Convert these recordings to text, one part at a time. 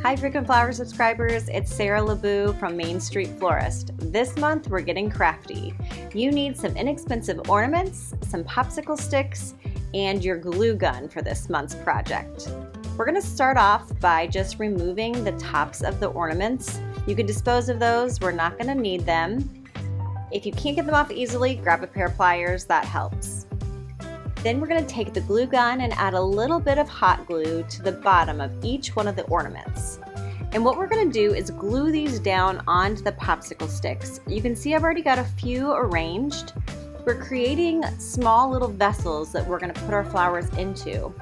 Hi Frequent Flower subscribers, it's Sarah LeBou from Main Street Florist. This month we're getting crafty. You need some inexpensive ornaments, some popsicle sticks, and your glue gun for this month's project. We're going to start off by just removing the tops of the ornaments. You can dispose of those, we're not going to need them. If you can't get them off easily, grab a pair of pliers, that helps. Then we're going to take the glue gun and add a little bit of hot glue to the bottom of each one of the ornaments. And what we're going to do is glue these down onto the popsicle sticks. You can see I've already got a few arranged. We're creating small little vessels that we're going to put our flowers into.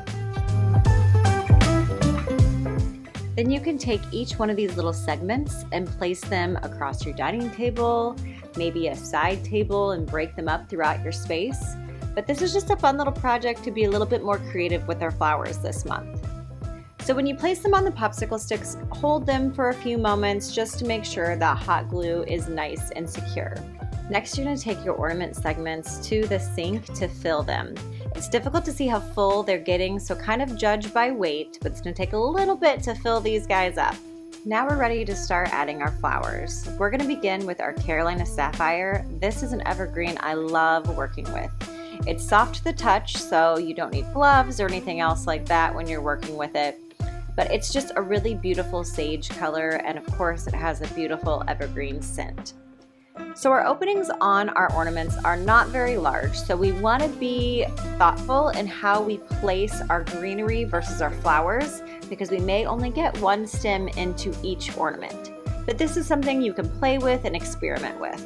Then you can take each one of these little segments and place them across your dining table, maybe a side table, and break them up throughout your space. But this is just a fun little project to be a little bit more creative with our flowers this month. So when you place them on the popsicle sticks, hold them for a few moments just to make sure that hot glue is nice and secure. Next, you're going to take your ornament segments to the sink to fill them. It's difficult to see how full they're getting, so kind of judge by weight, but it's going to take a little bit to fill these guys up. Now we're ready to start adding our flowers. We're going to begin with our Carolina Sapphire. This is an evergreen I love working with. It's soft to the touch, so you don't need gloves or anything else like that when you're working with it. But it's just a really beautiful sage color, and of course it has a beautiful evergreen scent. So our openings on our ornaments are not very large, so we want to be thoughtful in how we place our greenery versus our flowers, because we may only get one stem into each ornament. But this is something you can play with and experiment with.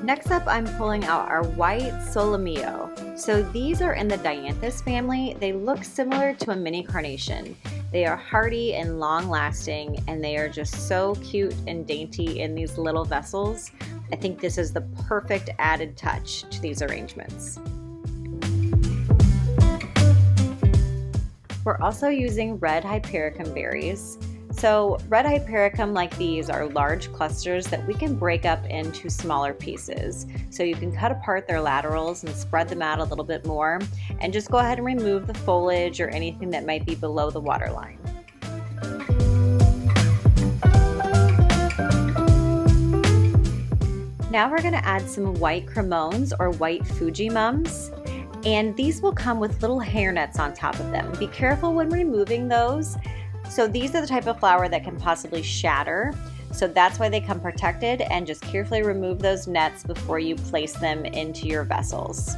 Next up, I'm pulling out our white Solomio. So these are in the Dianthus family. They look similar to a mini carnation. They are hardy and long lasting, and they are just so cute and dainty in these little vessels. I think this is the perfect added touch to these arrangements. We're also using red hypericum berries. So red hypericum like these are large clusters that we can break up into smaller pieces. So you can cut apart their laterals and spread them out a little bit more, and just go ahead and remove the foliage or anything that might be below the water line. Now we're going to add some white Cremones or white Fuji mums. And these will come with little hairnets on top of them. Be careful when removing those. So these are the type of flower that can possibly shatter. So that's why they come protected, and just carefully remove those nets before you place them into your vessels.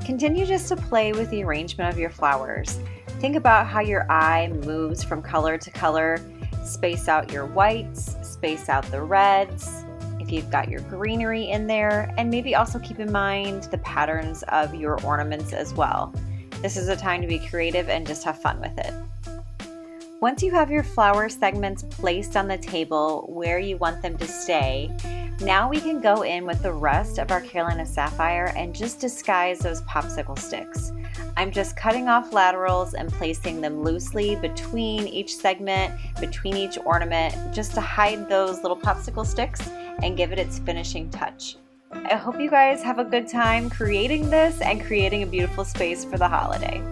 Continue just to play with the arrangement of your flowers. Think about how your eye moves from color to color. Space out your whites, space out the reds, if you've got your greenery in there, and maybe also keep in mind the patterns of your ornaments as well. This is a time to be creative and just have fun with it. Once you have your flower segments placed on the table where you want them to stay, now we can go in with the rest of our Carolina Sapphire and just disguise those popsicle sticks. I'm just cutting off laterals and placing them loosely between each segment, between each ornament, just to hide those little popsicle sticks and give it its finishing touch. I hope you guys have a good time creating this and creating a beautiful space for the holiday.